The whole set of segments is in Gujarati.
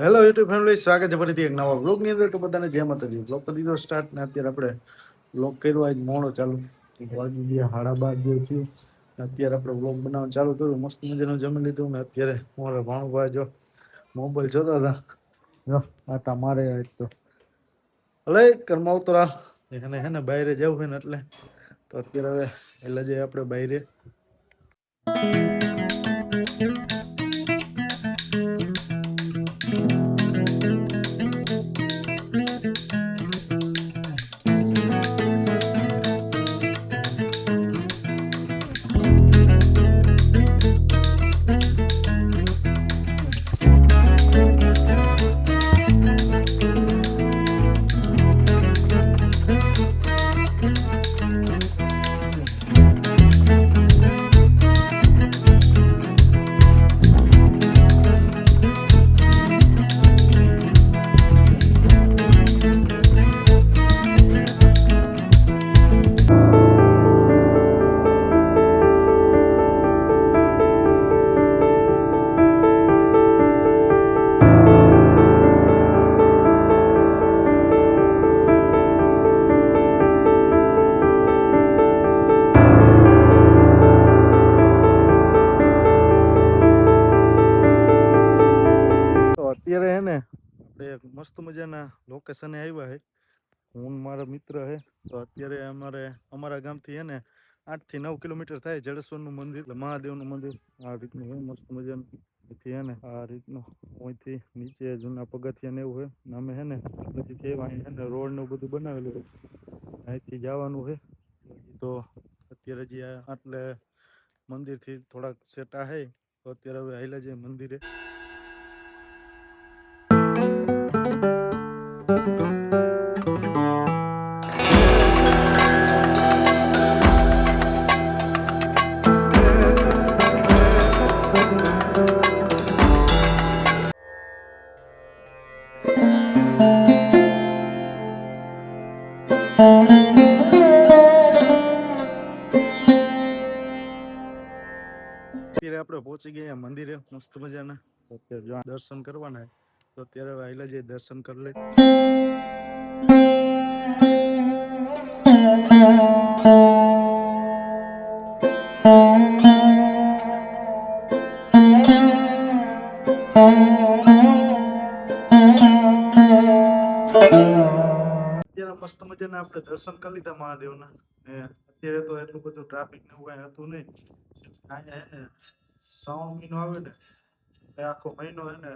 હેલો યુટ્યુબ ફેમિલી, સ્વાગત છે ફરીથી એક નવા વ્લોગની અંદર. તો બધાને જય માતાજી. વ્લોગ કરી દીધો સ્ટાર્ટ ને અત્યારે આપણે વ્લોગ કર્યો આજ મોડો ચાલુ વાગી ગયા 12:30 જેવું થયું. અત્યારે આપણે વ્લોગ બનાવવાનું ચાલુ કર્યું. મસ્ત મજાનું જમી લીધું ને અત્યારે મારા ભાણુભાઈ જો મોબાઈલ જોતા હતા. જો આટા મારે તો હલે કરમાવ તો રાલ એને હે ને બહાર જવું હોય ને એટલે તો અત્યારે હવે એટલે જઈએ આપણે બહાર. અત્યારે હે ને આપણે મસ્ત મજાના લોકેશને આવ્યા છે. હું મારા મિત્ર હે તો અત્યારે અમારા ગામથી હે ને 8 થી 9 કિલોમીટર થાય જડેશ્વરનું મંદિર, મહાદેવનું મંદિર. આ રીતનું હે મસ્ત મજાનું. અહીંથી હે ને આ રીતનું અહીંથી નીચે જૂના પગથિયા ને એવું હોય ને અમે હે ને પછી અહીં હે ને રોડ ને બધું બનાવેલું છે. અહીંથી જવાનું છે તો અત્યારે જે આટલે મંદિરથી થોડાક સેટા હે તો અત્યારે હવે હાલ્યા જઈએ મંદિરે. અત્યારે આપણે પહોંચી ગયા મંદિરે મસ્ત મજાના. અત્યારે દર્શન કરવાના તો અત્યારે આયલા જઈએ દર્શન કરી લઈ. અત્યારે મસ્ત મજાના આપણે દર્શન કરી લીધા મહાદેવના. અત્યારે તો એટલું બધું ટ્રાફિક ને એવું કઈ હતું નહીં. અહીંયા હે ને શ્રાવણ મહિનો આવે ને એ આખો મહિનો હે ને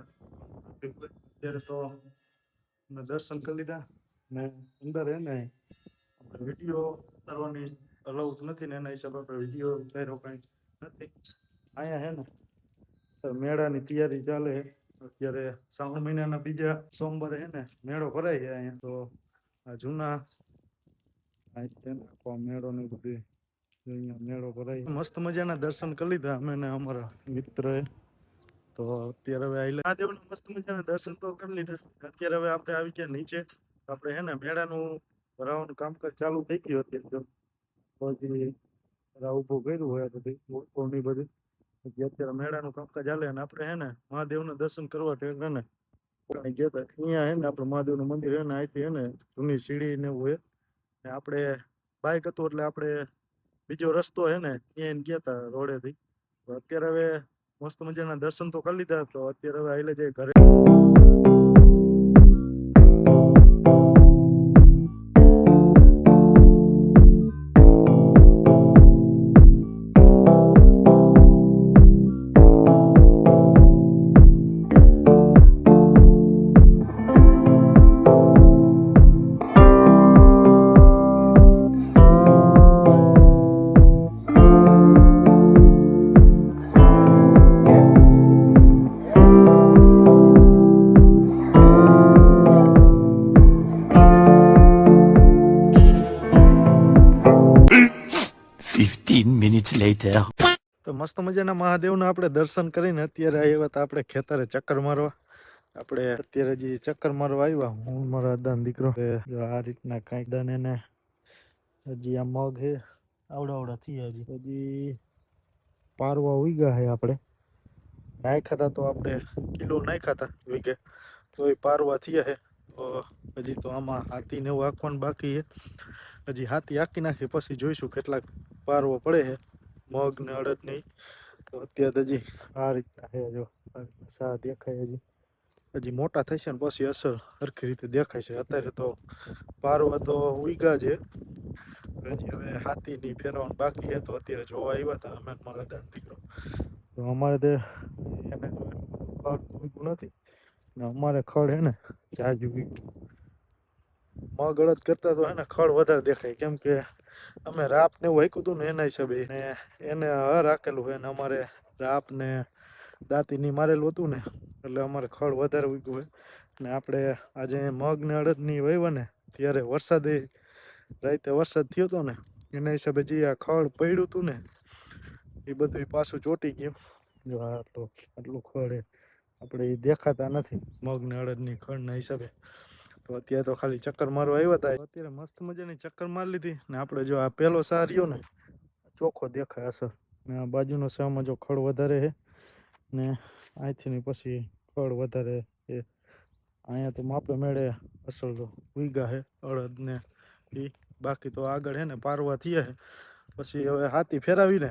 અત્યારે તો દર્શન કરી લીધા ને અંદર હે ને આપણે વિડીયો કરવાની અલાઉડ નથી ને એના હિસાબે આપણે વિડીયો કર્યો કઈ નથી. અહીંયા હે ને મેળાની તૈયારી ચાલે. અત્યારે શ્રાવણ મહિનાના બીજા સોમવારે હે ને મેળો ભરાય છે અહીંયા. તો આ જૂના મેળો ને બધી અહીંયા મેળો ભરાય. મસ્ત મજાના દર્શન કરી લીધા અમે ને અમારા મિત્રએ. તો અત્યારે હવે મહાદેવના મસ્ત મજાના દર્શન તો કરી લીધા. અત્યારે હવે આપણે આવી ગયા નીચે. આપણે હે ને મેળાનું ભરાવાનું કામકાજ ચાલુ થઈ ગયું. અત્યારે ઉભું કર્યું હોય બધી મોટોની બધી અત્યારે મેળાનું કામકાજ ચાલે અને આપણે હે ને મહાદેવના દર્શન કરવા ગયા હતા. અહીંયા હે ને આપણે મહાદેવનું મંદિર હે ને અહીંથી હે ને જૂની સીડી ને એવું હોય. આપણે બાઈક હતું એટલે આપણે બીજો રસ્તો હે ને ત્યાં ગયા હતા રોડેથી. તો અત્યારે હવે મસ્ત મજાના દર્શન તો કરી લીધા. તો અત્યારે હવે આવીલે જાય ઘરે. 15 minutes later. તો મસ્ત મજાના મહાદેવના આપણે દર્શન કરીને અત્યારે આવ્યા હતા આપણે ખેતરે ચક્કર મારવા. આપણે અત્યારે જે ચક્કર મારવા આવ્યા હું મારા દાદાનો દીકરો આ રીતના કાંઈક દાને ને હજી આ મગ હે આવડા થઈ હજી પારવા ઉગ્યા હે. આપણે નાખ્યા હતા તો આપણે કિલો નાખ્યા હતા વીઘે. તોય પારવા થયા છે. તો હજી તો આમાં હાથીને એવું આંકવાનું બાકી છે. હજી હાથી આંકી નાખી પછી જોઈશું કેટલાક પારવો પડે છે મગ ને અડદ નહીં. તો અત્યારે હજી આ રીતના છે. જો સા દેખાય હજી મોટા થશે ને પછી અસર સરખી રીતે દેખાય છે. અત્યારે તો પારવા તો ઉગ્યા છે. હજી હવે હાથીની ફેરવાનું બાકી છે. તો અત્યારે જોવા આવ્યા હતા અમે મારા દાદા દીકરો. તો અમારે તે એને જો ખડ ઉગ્યું નથી ને અમારે ખડ હે ને જાજુ ઉગ્યું. મગ અડદ કરતા તો હે ને ખડ વધારે દેખાય કેમ કે અમે રાપ ને એવું હાંક્યું હતું ને એના હિસાબે ને એને રાખેલું હોય ને અમારે રાપ ને દાંતીની મારેલું હતું ને એટલે અમારે ખડ વધારે ઉગ્યું હોય. ને આપણે આજે મગ ને અડદની વાવ્યા ને ત્યારે વરસાદે રાતે વરસાદ થયો હતો ને એના હિસાબે જે આ ખડ પડ્યું હતું ને એ બધું પાછું ચોંટી ગયું. જો આટલું ખડ આપણે એ દેખાતા નથી મગ ને અડદની ખડના હિસાબે. તો અત્યારે તો ખાલી ચક્કર મારવા આવ્યા હતા. અત્યારે મસ્ત મજાની ચક્કર મારી લીધી ને આપણે જો આ પેલો સા રહ્યો ને ચોખ્ખો દેખાય અસર ને આ બાજુનો સામાં જો ખડ વધારે છે ને અહીંથી પછી ખડ વધારે છે. અહીંયા તો માપે મેળે અસર તો ઉગ્યા છે અડદ ને એ. બાકી તો આગળ હે ને પારવા થયા છે. પછી હવે હાથી ફેરાવીને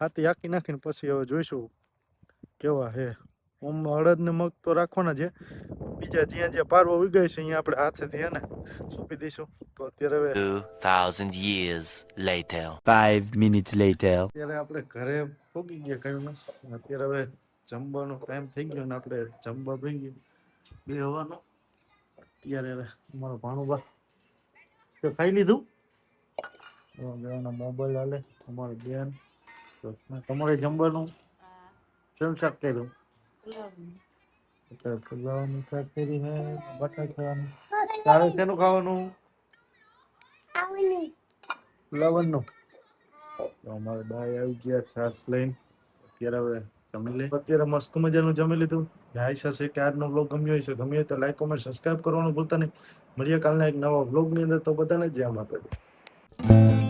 હાથી હાંકી નાખીને પછી હવે જોઈશું કેવા હે. ઓમ અડદ ને મગ તો રાખવાના છે. બીજા જ્યાં જ્યાં પારવા ઉગાય છે અહીંયા આપણે હાથેથી હે ને સોંપી દઈશું. તો અત્યારે હવે 2,000 years later. 5 minutes later. અત્યારે આપણે ઘરે પહોંચી ગયા કયું અત્યારે હવે જમવાનો ટાઈમ થઈ ગયો ને આપણે જમવા ભઈ ગયું બે હવાનો. અત્યારે હવે અમારો ભાણુબા તો ખાઈ લીધું. મોબાઈલ હાલે અમારી બેન. તો તમારે જમવાનું કેમ શાક કર્યું? અત્યારે ફુલાવાનું શાક કરી છે બટાકા ખાવાનું. તારે શેનું ખાવાનું? ફુલાવાનું. તો અમારે બાય આવી ગયા છાસ લઈને. અત્યારે હવે જમી લે. અત્યારે મસ્ત મજાનું જમી લીધું. આશા છે કે આજનો વ્લોગ ગમ્યો હશે. ગમ્યો હોય તો લાઈક કોમેન્ટ સબસ્ક્રાઈબ કરવાનું ભૂલતા નહીં. મળીએ કાલના એક નવા વ્લોગની અંદર. તો બધાને જય માતાજી.